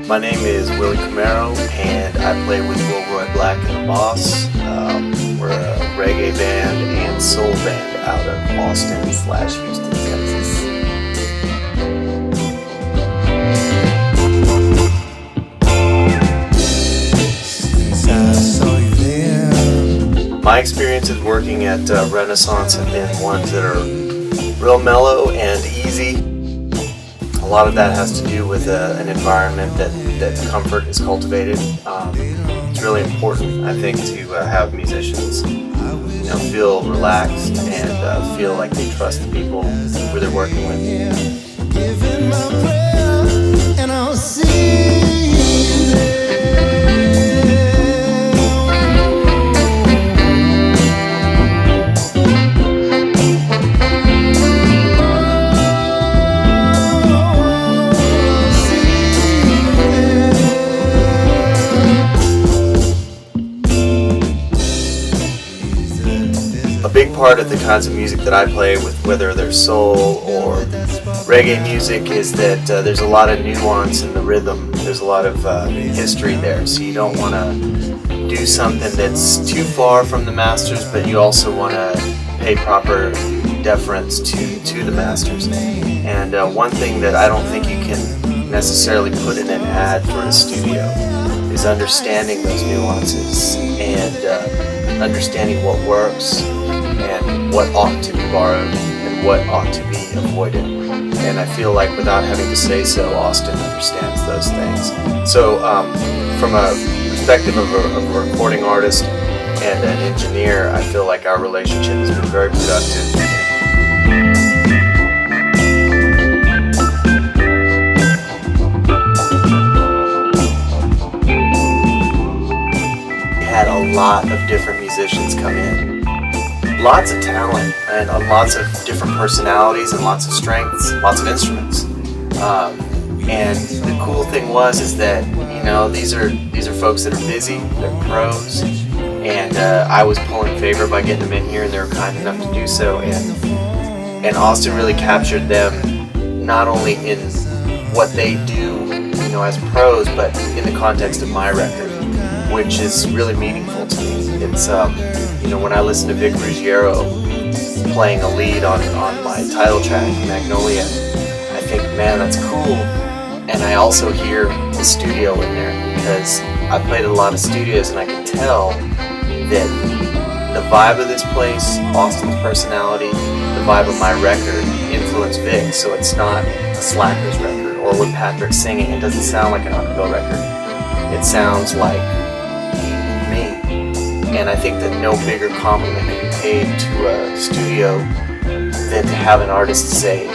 My name is Willie Camaro, and I play with Wilroy Black and the Boss. We're a reggae band and soul band out of Austin/Houston, Texas. My experiences working at Renaissance have been ones that are real mellow and easy. A lot of that has to do with an environment that comfort is cultivated. It's really important, I think, to have musicians feel relaxed and feel like they trust the people who they're working with. Giving my prayer, and I'll see you there. A big part of the kinds of music that I play with, whether they're soul or reggae music, is that there's a lot of nuance in the rhythm. There's a lot of history there, so you don't want to do something that's too far from the masters, but you also want to pay proper deference to the masters. And one thing that I don't think you can necessarily put in an ad for a studio is understanding those nuances and understanding what works and what ought to be borrowed and what ought to be avoided. And I feel like without having to say so, Austin understands those things. So from a perspective of a recording artist and an engineer, I feel like our relationship has been very productive. Had a lot of different musicians come in. Lots of talent and lots of different personalities and lots of strengths, lots of instruments. And the cool thing is that these are folks that are busy, they're pros, and I was pulling favor by getting them in here, and they were kind enough to do so. And Austin really captured them not only in what they do, as pros, but in the context of my record, which is really meaningful to me. It's when I listen to Vic Ruggiero playing a lead on my title track, Magnolia, I think, man, that's cool. And I also hear the studio in there, because I played at a lot of studios, and I can tell that the vibe of this place, Austin's personality, the vibe of my record influenced Vic, so it's not a Slackers record, or when Patrick's singing, it doesn't sound like an acapella record. It sounds like me. And I think that no bigger compliment can be paid to a studio than to have an artist say,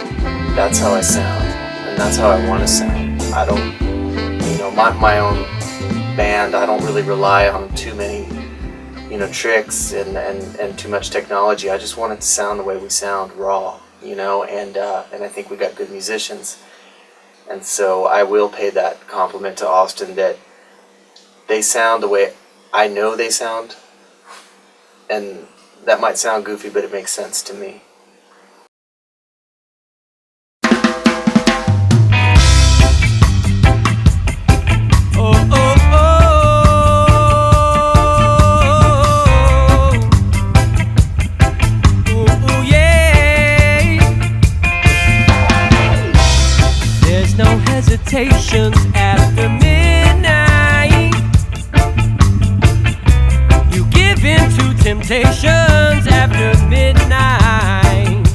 that's how I sound, and that's how I want to sound. I don't, my own band, I don't really rely on too many, tricks and too much technology. I just want it to sound the way we sound, raw, and I think we got good musicians. And so I will pay that compliment to Austin, that they sound the way I know they sound. And that might sound goofy, but it makes sense to me. Oh, oh, oh. Oh, yeah. There's no hesitations after midnight. You give in to temptations after midnight.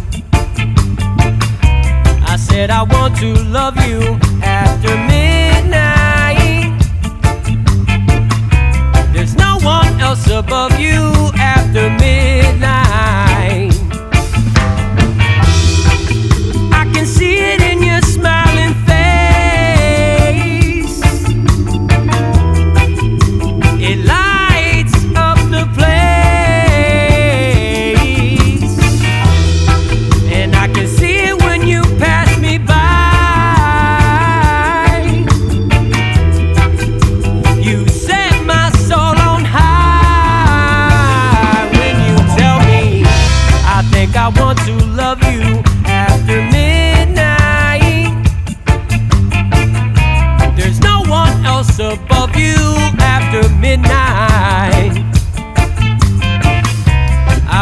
I said I want to love you after midnight. There's no one else above you after midnight. I can see it in your smiling face. It lights up the place, and I can see it when you pass me by.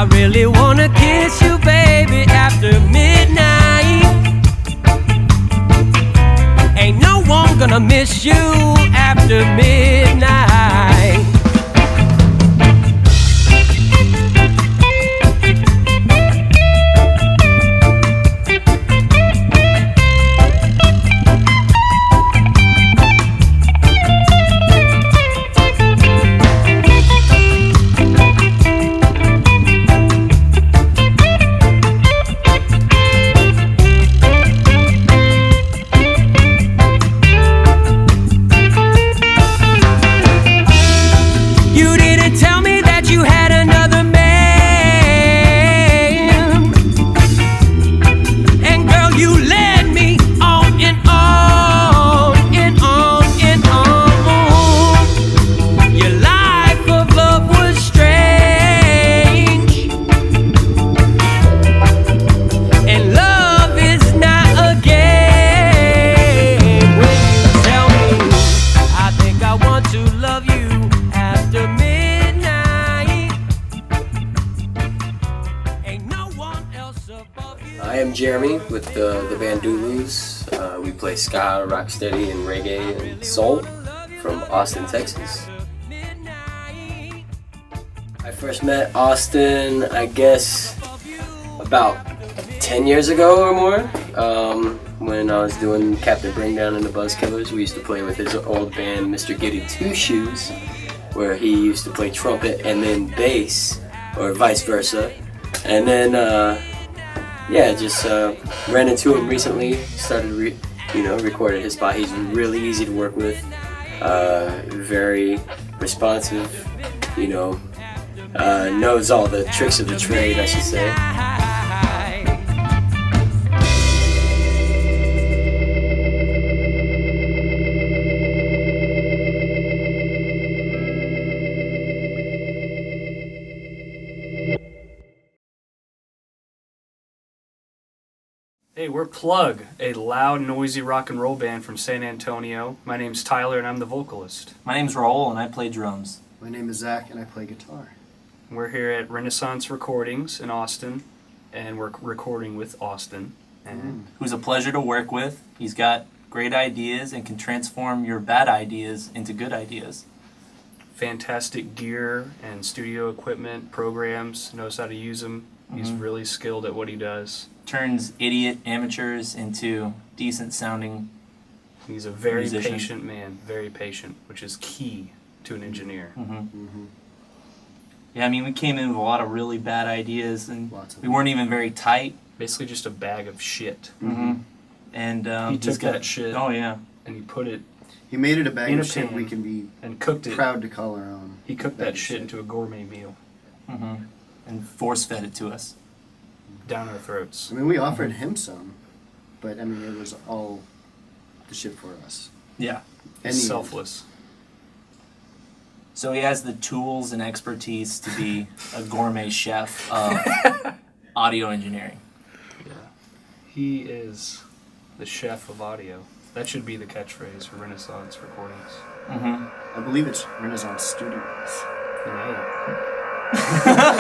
I really wanna kiss you, baby, after midnight. Ain't no one gonna miss you after midnight. I am Jeremy with the band Dulu's. We play ska, rocksteady, and reggae and soul from Austin, Texas. I first met Austin, I guess, about 10 years ago or more, when I was doing Captain Bringdown and the Buzzkillers. We used to play with his old band, Mr. Giddy Two Shoes, where he used to play trumpet and then bass, or vice versa. And then, just ran into him recently, started recording his spot. He's really easy to work with, very responsive, knows all the tricks of the trade, I should say. Hey, we're Plug, a loud, noisy rock and roll band from San Antonio. My name's Tyler and I'm the vocalist. My name's Raul and I play drums. My name is Zach and I play guitar. We're here at Renaissance Recordings in Austin, and we're recording with Austin. And Who's a pleasure to work with. He's got great ideas and can transform your bad ideas into good ideas. fantastic gear and studio equipment, programs, knows how to use them. He's really skilled at what he does. Turns idiot amateurs into decent sounding. He's a very musician. patient man, very patient, which is key to an engineer. Yeah, I mean, we came in with a lot of really bad ideas, and Lots of we weren't even very tight. Basically just a bag of shit. And He took that shit Oh yeah. and he put it He made it a bag in a of shit pan we can be and cooked it. proud to call our own. He cooked bag that of shit into a gourmet meal And force fed it to us. down our throats. I mean, we offered him some, but I mean, it was all the shit for us. Yeah. And He's the- selfless. So he has the tools and expertise to be a gourmet chef of audio engineering. Yeah. He is the chef of audio. That should be the catchphrase for Renaissance Recordings. I believe it's Renaissance Studios. Yeah.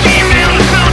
Female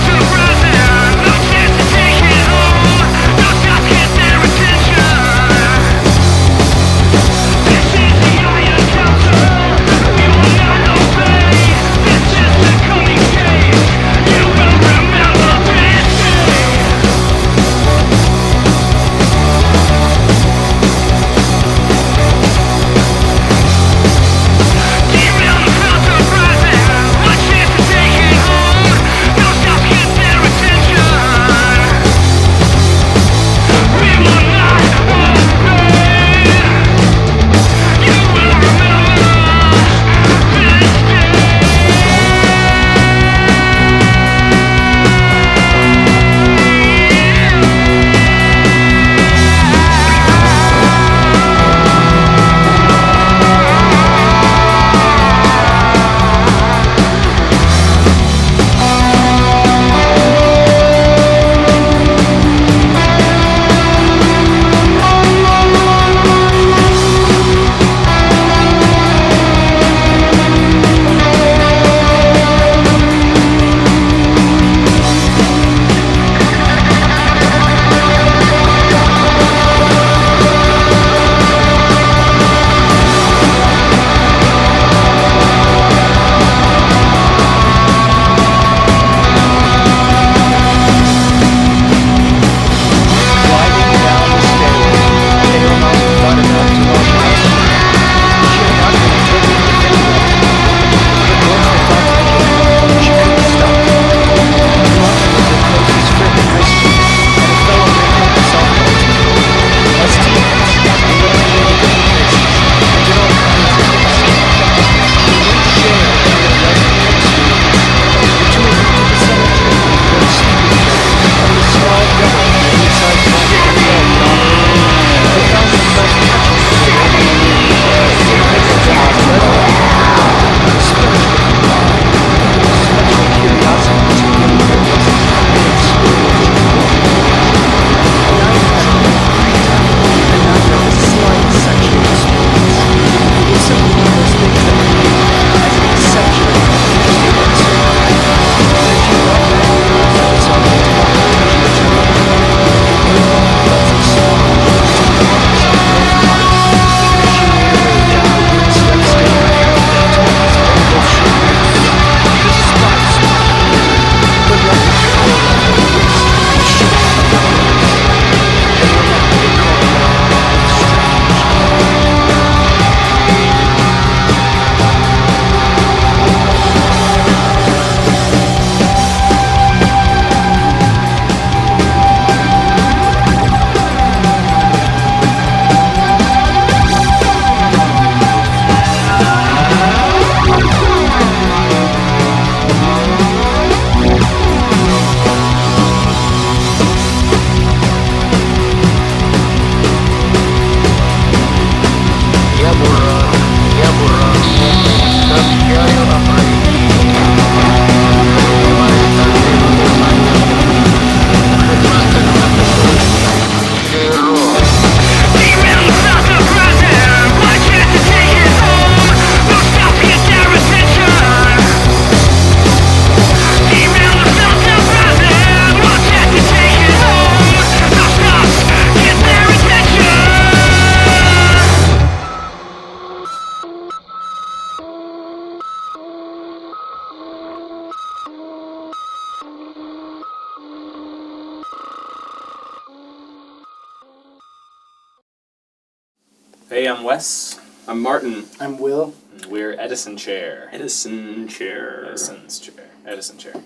Hey, I'm Wes. I'm Martin. I'm Will. And we're Edison Chair. Edison Chair. Edison's Chair. Edison Chair.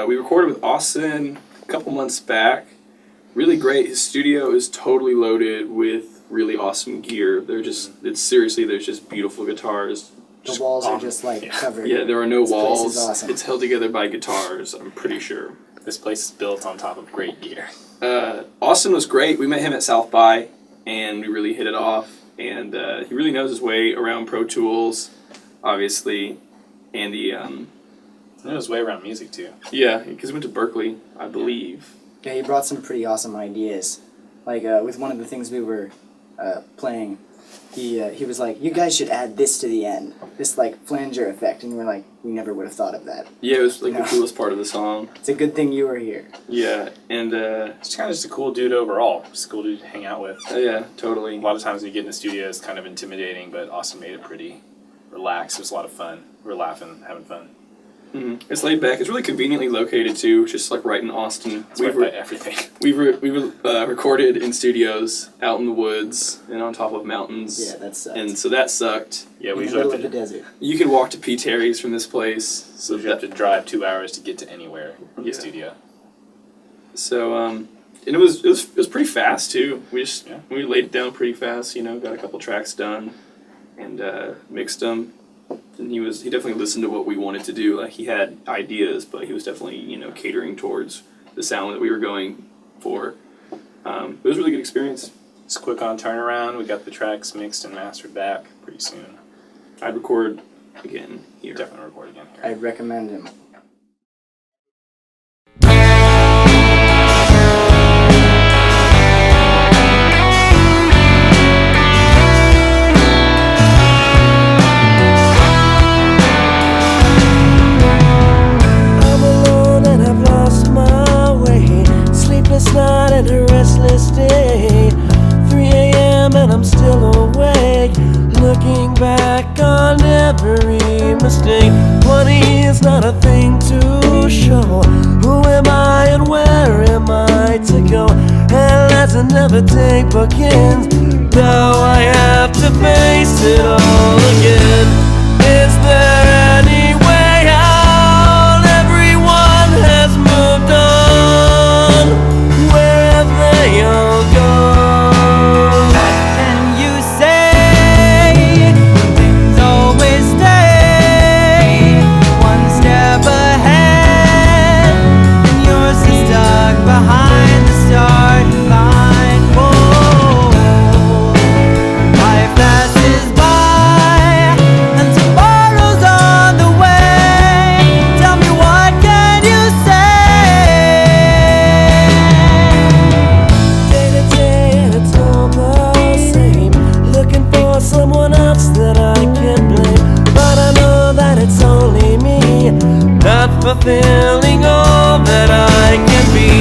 We recorded with Austin a couple months back. Really great. His studio is totally loaded with really awesome gear. There's just beautiful guitars. The walls are just like covered. Yeah, there are no This place walls. is awesome. It's held together by guitars, I'm pretty sure. This place is built on top of great gear. Austin was great. We met him at South by, and we really hit it off. And he really knows his way around Pro Tools, obviously. And he, He knows his way around music, too. yeah, because he went to Berkeley, I believe. Yeah, he brought some pretty awesome ideas. Like with one of the things we were playing, he was like, "You guys should add this to the end, this like flanger effect," and we're like, "We never would have thought of that." Yeah, it was like No. the coolest part of the song. It's a good thing you were here. Yeah, and He's kind of just a cool dude overall. Just a cool dude to hang out with. yeah, totally. A lot of times when you get in the studio, it's kind of intimidating, but Austin made it pretty relaxed. It was a lot of fun. We were laughing, having fun. It's laid back. It's really conveniently located too, just like right in Austin. It's right by everything. We've recorded in studios out in the woods and on top of mountains. Yeah, that sucks. And so that sucked. Yeah, In we the usually middle have of the to, desert. You can walk to P. Terry's from this place. so you have to drive 2 hours to get to anywhere from Yeah. the studio. So and it was pretty fast too. We Yeah. laid it down pretty fast. Got a couple tracks done, and mixed them. And he definitely listened to what we wanted to do. Like he had ideas, but he was definitely catering towards the sound that we were going for. It was a really good experience. It's quick on turnaround. We got the tracks mixed and mastered back pretty soon. I'd record again here. Definitely record again here. I'd recommend him. I'm alone and I've lost my way. Sleepless night and a restless day. 3 a.m. and I'm still awake. Looking back on every mistake. 20 is not a thing to show. Who am I and where am I to go? And as another day begins, now I have to face it all again. Is there any way out? Everyone has moved on. Where have they all gone? What can you say? Things always stay one step ahead, and yours is stuck behind the start line. Whoa. Life passes by, and tomorrow's on the way. Tell me, what can you say? Day to day and it's all the same. Looking for someone else that I can blame, but I know that it's only me, not fulfilling all that I can be.